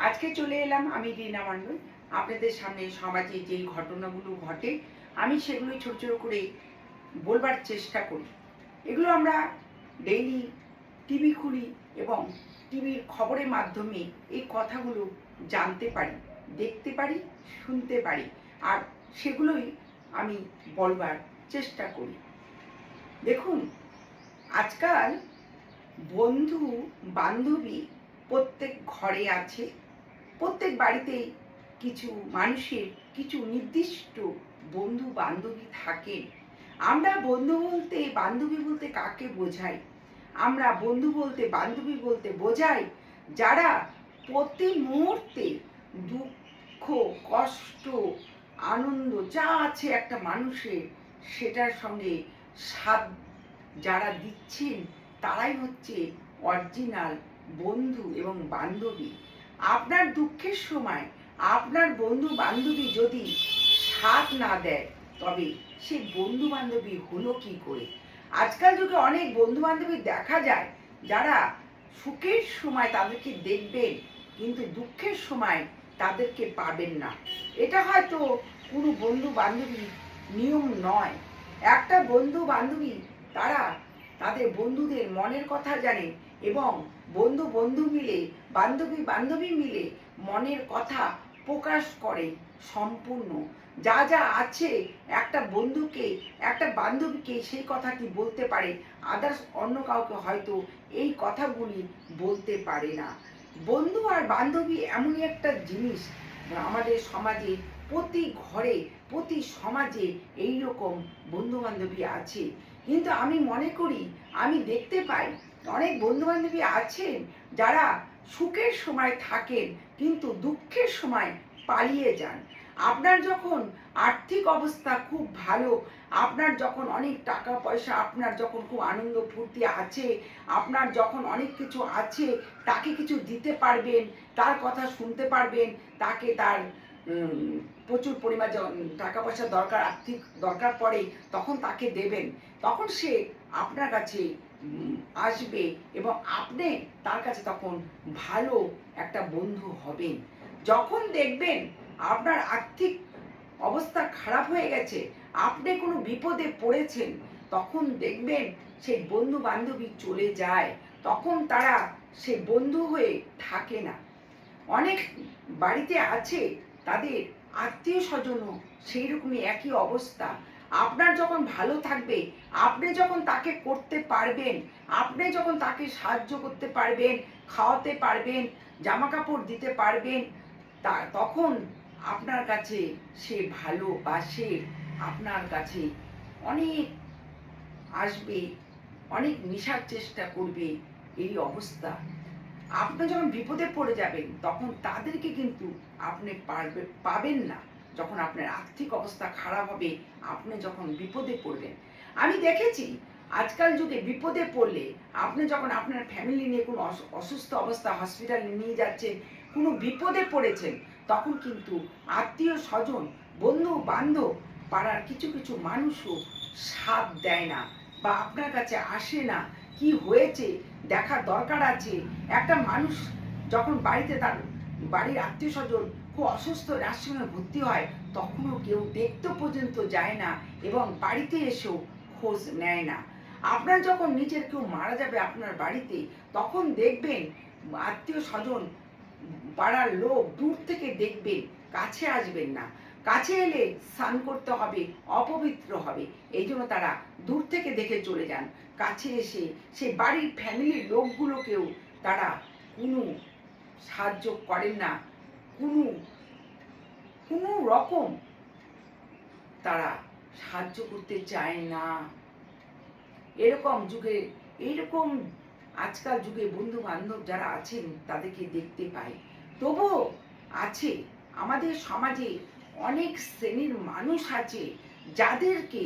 আজকে চলে এলাম আমি রিনা মণ্ডল আপনাদের সামনে। সমাজে যেই ঘটনাগুলো ঘটে আমি সেগুলো ছোট ছোট করে বলবার চেষ্টা করি। এগুলো আমরা ডেইলি টিভি খুলি এবং টিভির খবরের মাধ্যমে এই কথাগুলো জানতে পারি, দেখতে পারি, শুনতে পারি, আর সেগুলোই আমি বলবার চেষ্টা করি। দেখুন, আজকাল বন্ধু বান্ধবী প্রত্যেক ঘরে আছে, প্রত্যেক বাড়িতেই কিছু মানুষের কিছু নির্দিষ্ট বন্ধু বান্ধবী থাকে। আমরা বন্ধু বলতে বান্ধবী বলতে কাকে বোঝাই? আমরা বন্ধু বলতে বান্ধবী বলতে বোঝাই যারা প্রতি মুহূর্তে দুঃখ, কষ্ট, আনন্দ যা আছে একটা মানুষের সেটার সঙ্গে সাথ যারা দিচ্ছেন তারাই হচ্ছে অরিজিনাল বন্ধু এবং বান্ধবী। আপনার দুঃখের সময় আপনার বন্ধু বান্ধবী যদি সাথ না দেয় তবে সে বন্ধু বান্ধবী হলো কি করে? আজকাল যুগে অনেক বন্ধু বান্ধবী দেখা যায় যারা সুখের সময় তাদেরকে দেখবেন কিন্তু দুঃখের সময় তাদেরকে পাবেন না। এটা হয়তো কোনো বন্ধু বান্ধবীর নিয়ম নয়। একটা বন্ধু বান্ধবী তারা তাদের বন্ধুদের মনের কথা জানে এবং বন্ধু বন্ধু মিলে, বান্ধবী বান্ধবী মিলে মনের কথা প্রকাশ করে সম্পূর্ণ। যা যা আছে একটা বন্ধুকে, একটা বান্ধবীকে সেই কথাটি বলতে পারে, আদার্স অন্য কাউকে হয়তো এই কথাগুলি বলতে পারে না। বন্ধু আর বান্ধবী এমনই একটা জিনিস, আমাদের সমাজে প্রতি ঘরে প্রতি সমাজে এই রকম বন্ধু বান্ধবী আছে। কিন্তু আমি মনে করি, আমি দেখতে পাই অনেক বন্ধু বান্ধবী আছেন যারা সুখের সময় থাকেন কিন্তু দুঃখের সময় পালিয়ে যান। আপনার যখন আর্থিক অবস্থা খুব ভালো, আপনার যখন অনেক টাকা পয়সা, আপনার যখন খুব আনন্দ ফুর্তি আছে, আপনার যখন অনেক কিছু আছে, তাকে কিছু দিতে পারবেন, তার কথা শুনতে পারবেন, তাকে তার প্রচুর পরিমাণ টাকা পয়সার দরকার, আর্থিক দরকার পড়ে, তখন তাকে দেবেন, তখন সে আপনার কাছে আসবে এবং আপনি তার কাছে তখন ভালো একটা বন্ধু হবেন। যখন দেখবেন আপনার আর্থিক অবস্থা খারাপ হয়ে গেছে, আপনি কোনো বিপদে পড়েছেন, তখন দেখবেন সেই বন্ধু বান্ধবী চলে যায়, তখন তারা সে বন্ধু হয়ে থাকে না। অনেক বাড়িতে আছে তাদের আত্মীয় স্বজনও সেই রকমই একই অবস্থা। আপনার যখন ভালো থাকবে, আপনি যখন তাকে করতে পারবেন, আপনি যখন তাকে সাহায্য করতে পারবেন, খাওয়াতে পারবেন, জামা কাপড় দিতে পারবেন, তখন আপনার কাছে সে ভালোবাসে, আপনার কাছে অনেক আসবে, অনেক মিশার চেষ্টা করবে। এই অবস্থা, আপনি যখন বিপদে পড়ে যাবেন তখন তাদেরকে কিন্তু আপনি পাবেন না। যখন আপনার আর্থিক অবস্থা খারাপ হবে, আপনি যখন বিপদে পড়বেন, আমি দেখেছি আজকাল যুগে বিপদে পড়লে আপনি যখন আপনার ফ্যামিলি নিয়ে কোনো অসুস্থ অবস্থা হসপিটালে নিয়ে যাচ্ছেন, কোনো বিপদে পড়েছেন, তখন কিন্তু আত্মীয় স্বজন, বন্ধু বান্ধব, পাড়ার কিছু কিছু মানুষও সাথ দেয় না বা আপনার কাছে আসে না। কি হয়েছে দেখার দরকার আছে। একটা মানুষ যখন বাড়িতে তার বাড়ির আত্মীয় স্বজন খুব অসুস্থ নার্সিংহোমে ভর্তি হয়, তখনও কেউ দেখতে পর্যন্ত যায় না এবং বাড়িতে এসেও খোঁজ নেয় না। আপনার যখন নিজের কেউ মারা যাবে আপনার বাড়িতে, তখন দেখবেন আত্মীয় স্বজন, পাড়ার লোক দূর থেকে দেখবেন, কাছে আসবেন না। কাছে এলে স্নান করতে হবে, অপবিত্র হবে, এই জন্য তারা দূর থেকে দেখে চলে যান। কাছে এসে সেই বাড়ির ফ্যামিলির লোকগুলোকেও তারা কোনো সাহায্য করেন না, কোনো কোনো রকম তারা সাহায্য করতে চায় না। এরকম যুগে, এইরকম আজকাল যুগে বন্ধু বান্ধব যারা আছেন তাদেরকে দেখতে পাই। তবুও আছে আমাদের সমাজে অনেক শ্রেণীর মানুষ আছে যাদেরকে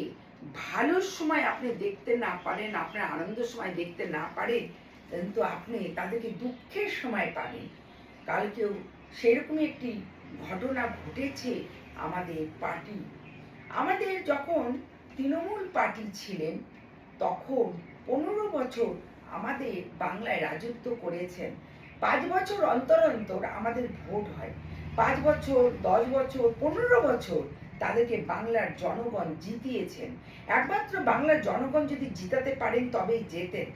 ভালোর সময় আপনি দেখতে না পারেন, আপনার আনন্দের সময় দেখতে না পারেন, কিন্তু আপনি তাদেরকে দুঃখের সময় পাবেন। কালকেও সেরকমই একটি ঘটনা ঘটেছে আমাদের পার্টি। আমাদের যখন তৃণমূল পার্টি ছিলেন তখন 15 বছর আমাদের বাংলায় রাজত্ব করেছেন। 5 বছর অন্তর অন্তর আমাদের ভোট হয়। 5 বছর, 10 বছর, 15 বছর তাদেরকে বাংলার জনগণ জিতিয়েছেন। একমাত্র বাংলার জনগণ যদি জিতাতে পারেন তবেই জেতেন,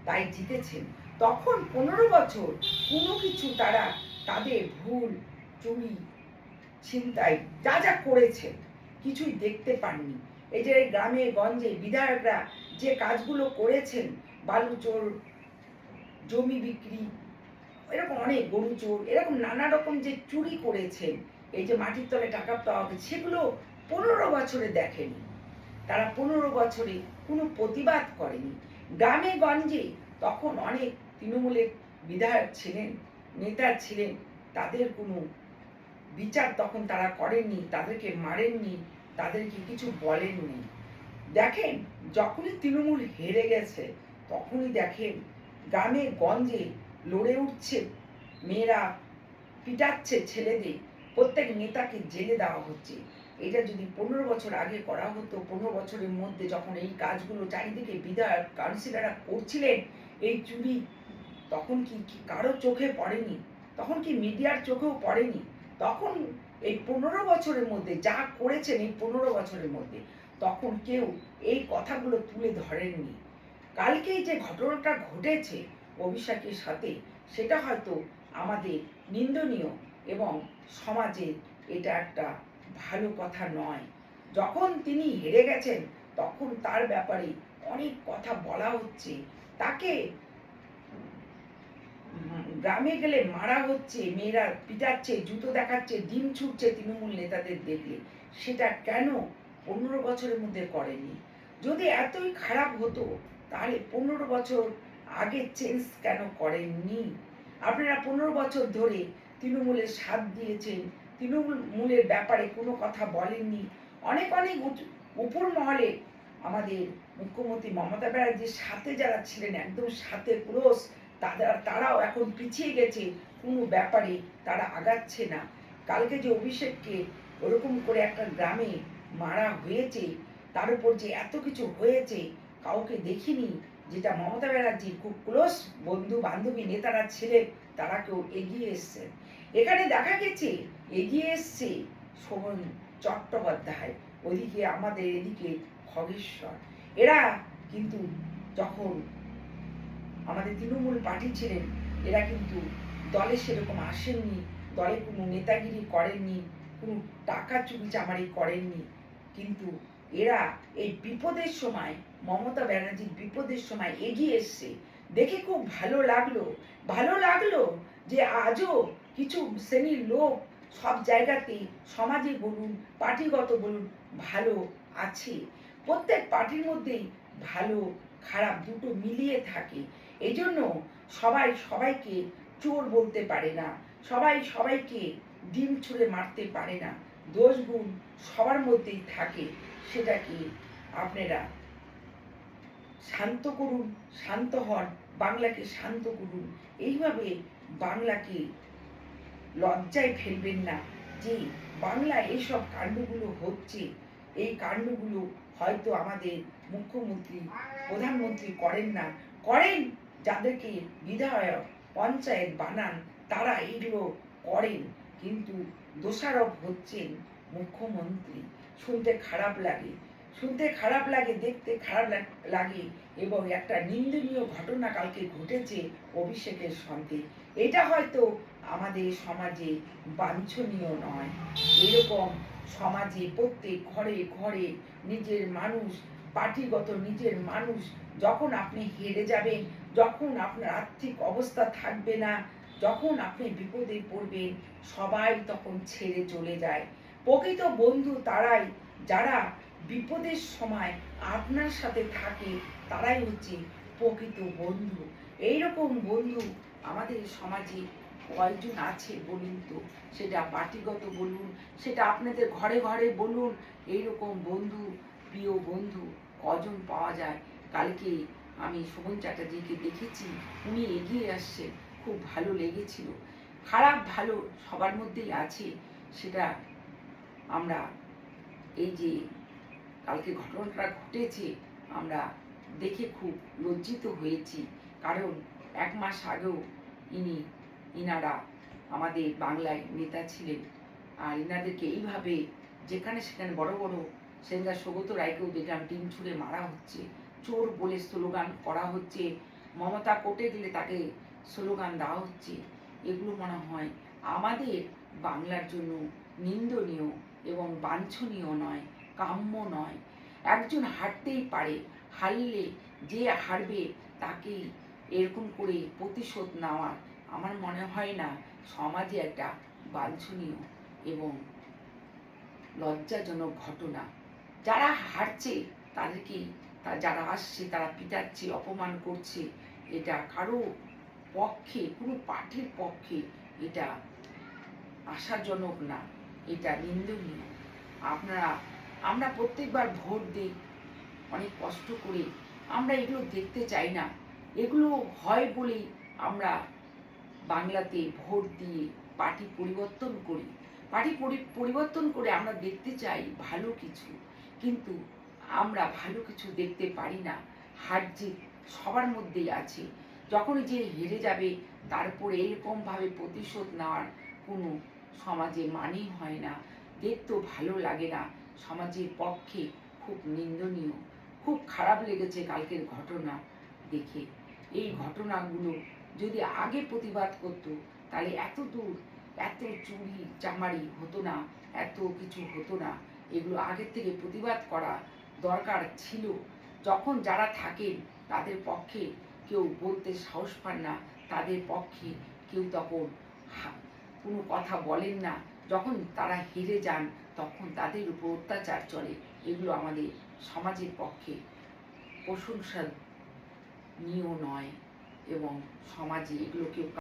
তাই জিতেছেন। তখন 15 বছর কোনো কিছু তারা তাদের ভুল, চুরি, ছিনতাই যা যা করেছেন কিছুই দেখতে পাননি। এই যে গ্রামে গঞ্জে বিধায়করা যে কাজগুলো করেছেন, বালু চোর, জমি বিক্রি, এরকম অনেক গরু চোর, এরকম নানা রকম যে চুরি করেছেন, এই যে মাটির তলে টাকা পাওয়া গেছে, সেগুলো 15 বছরে দেখেনি। তারা 15 বছরে কোনো প্রতিবাদ করেনি। গ্রামে গঞ্জে তখন অনেক তৃণমূলের বিধায়ক ছিলেন, নেতা ছিলেন, তাদের কোনো বিচার তখন তারা করেননি, তাদেরকে মারেননি, তাদেরকে কিছু বলেননি। দেখেন যখনই তৃণমূল হেরে গেছে তখনই দেখেন গ্রামে গঞ্জে লড়ে উঠছে মেয়েরা, পিটাচ্ছে ছেলেদের, প্রত্যেক নেতাকে জেলে দেওয়া হচ্ছে। এটা যদি 15 বছর আগে করা হতো, 15 বছরের মধ্যে যখন এই কাজগুলো চারিদিকে বিধায়ক কাউন্সিলররা করছিলেন, এই চুরি, তখন কি কারো চোখে পড়েনি? তখন কি মিডিয়ার চোখেও পড়েনি? তখন এই 15 বছরের মধ্যে যা করেছেন, এই 15 বছরের মধ্যে তখন কেউ এই কথাগুলো তুলে ধরেননি। কালকেই যে ঘটনাটা ঘটেছে অভিষেকের সাথে, সেটা হয়তো আমাদের নিন্দনীয় এবং সমাজে এটা একটা ভালো কথা নয়। যখন তিনি হেরে গেছেন তখন তার ব্যাপারে অনেক কথা বলা হচ্ছে, তাকে গ্রামে গেলে মারা হচ্ছে, মেয়েরা পিটাচ্ছে, জুতো দেখাচ্ছে, ডিম ছুটছে তৃণমূল নেতাদের দেখলে। সেটা কেন 15 বছরের মধ্যে করেননি? যদি এতই খারাপ হতো তাহলে 15 বছর আগে চেঞ্জ কেন করেননি? আপনারা 15 বছর ধরে তৃণমূলের সাথ দিয়েছেন, তৃণমূলের ব্যাপারে কোনো কথা বলেননি। অনেক অনেক উপর মহলে আমাদের মুখ্যমন্ত্রী মমতা ব্যানার্জির সাথে যারা ছিলেন, একদম সাথে ক্লোজ, তারাও এখন পিছিয়ে গেছে, কোনো ব্যাপারে তারা আগাচ্ছে না। কালকে যে অভিষেককে ওরকম করে একটা গ্রামে মারা হয়েছে, তার উপর যে এত কিছু হয়েছে, কাউকে দেখিনি। যেটা মমতা ব্যানার্জির খুব ক্লোজ বন্ধু বান্ধবী নেতারা ছিলেন, তারা কেউ এগিয়ে এসছে। এখানে দেখা গেছে এগিয়ে এসছে শোভন চট্টোপাধ্যায়, ওইদিকে আমাদের এদিকে খগেশ্বর। এরা কিন্তু যখন আমাদের তৃণমূল পার্টি ছিলেন, এরা কিন্তু দলে সেরকম আসেননি, দলে কোনো নেতাগিরি করেননি, কোনো টাকা চুরি চামারি করেননি। কিন্তু এরা এই বিপদের সময়, মমতা ব্যানার্জির বিপদের সময় এগিয়ে এসছে, দেখে খুব ভালো লাগলো। ভালো লাগলো যে আজও কিছু শ্রেণীর লোক সব জায়গাতেই, সমাজে বলুন, পার্টিগত বলুন, ভালো আছে। প্রত্যেক পার্টির মধ্যেই ভালো খারাপ দুটো মিলিয়ে থাকে। এই জন্য সবাই সবাইকে চোর বলতে পারে না, সবাই সবাইকে ডিম ছুঁড়ে মারতে পারে না। দোষ গুণ সবার মধ্যেই থাকে। সেটাকে আপনারা শান্ত করুন, শান্ত হন, বাংলাকে শান্ত করুন। এইভাবে বাংলাকে লজ্জায় ফেলবেন না যে বাংলায় এইসব কাণ্ডগুলো হচ্ছে। এই কাণ্ডগুলো হয়তো আমাদের মুখ্যমন্ত্রী, প্রধানমন্ত্রী করেন না, করেন যাদেরকে বিধায়ক, পঞ্চায়েত বানান, তারা এইগুলো করেন, কিন্তু দোষারোপ হচ্ছেন মুখ্যমন্ত্রী। শুনতে খারাপ লাগে, শুনতে খারাপ লাগে, দেখতে খারাপ লাগে। এবং একটা নিন্দনীয় ঘটনা কালকে ঘটেছে অভিষেকের সঙ্গে। এটা হয়তো আমাদের সমাজে বাঞ্ছনীয় নয়। এরকম সমাজে প্রত্যেক ঘরে ঘরে নিজের মানুষ, পার্টিগত নিজের মানুষ, যখন আপনি হেরে যাবেন, যখন আপনার আর্থিক অবস্থা থাকবে না, যখন আপনি বিপদে পড়বেন, সবাই তখন ছেড়ে চলে যায়। প্রকৃত বন্ধু তারাই যারা বিপদের সময় আপনার সাথে থাকে, তারাই হচ্ছে প্রকৃত বন্ধু। এইরকম বন্ধু আমাদের সমাজে কয়জন আছে বলুন তো? সেটা পার্টিগত বলুন, সেটা আপনাদের ঘরে ঘরে বলুন, এইরকম বন্ধু, প্রিয় বন্ধু কজন পাওয়া যায়? কালকে আমি শোভন চ্যাটার্জিকে দেখেছি, উনি এগিয়ে আসছে, খুব ভালো লেগেছিল। খারাপ ভালো সবার মধ্যেই আছে, সেটা আমরা এই যে কালকে ঘটনাটা ঘটেছে আমরা দেখে খুব লজ্জিত হয়েছি। কারণ 1 মাস আগেও ইনি ইনারা আমাদের বাংলায় নেতা ছিলেন। আর ইনাদেরকে এইভাবে যেখানে সেখানে বড় বড়, সেখানকার সৌগত রায়কেও দেখলাম ডিম ছুঁড়ে মারা হচ্ছে, চোর বলে স্লোগান করা হচ্ছে, মমতা কোর্টে গেলে তাকে স্লোগান দেওয়া হচ্ছে। এগুলো মনে হয় আমাদের বাংলার জন্য নিন্দনীয় এবং বাঞ্ছনীয় নয়, কাম্য নয়। একজন হারতেই পারে, হারলে যে হারবে তাকেই এরকম করে প্রতিশোধ নেওয়ার আমার মনে হয় না সমাজে একটা বাঞ্ছনীয় এবং লজ্জাজনক ঘটনা। যারা হারছে তাদেরকে, যারা আসছে তারা পিটাচ্ছে, অপমান করছে, এটা কারো পক্ষে, কোনো পার্টির পক্ষে এটা আশাজনক না, এটা নিন্দনীয়। আমরা প্রত্যেকবার ভোট দিই অনেক কষ্ট করে, আমরা এগুলো দেখতে চাই না। এগুলো হয় বলেই আমরা বাংলাতে ভোট দিয়ে পার্টি পরিবর্তন করি। পার্টি পরিবর্তন করে আমরা দেখতে চাই ভালো কিছু, কিন্তু আমরা ভালো কিছু দেখতে পারি না। হার জিত সবার মধ্যেই আছে। যখন যে হেরে যাবে তারপরে এরকমভাবে প্রতিশোধ নেওয়ার কোনো সমাজে মানেই হয় না, দেখতেও ভালো লাগে না, সমাজের পক্ষে খুব নিন্দনীয়। খুব খারাপ লেগেছে কালকের ঘটনা দেখে। এই ঘটনাগুলো যদি আগে প্রতিবাদ করতো তাহলে এত দূর এত চুরি চামারি হতো না, এত কিছু হতো না। এগুলো আগের থেকে প্রতিবাদ করা দরকার ছিল। যখন যারা থাকেন তাদের পক্ষে কেউ বলতে সাহস পান না, তাদের পক্ষে কেউ তখন কোনো কথা বলেন না। যখন তারা হেরে যান তখন তাদের উপর অত্যাচার চলে। এগুলো আমাদের সমাজের পক্ষে প্রশংসনীয় নয় এবং সমাজে এগুলো কেউ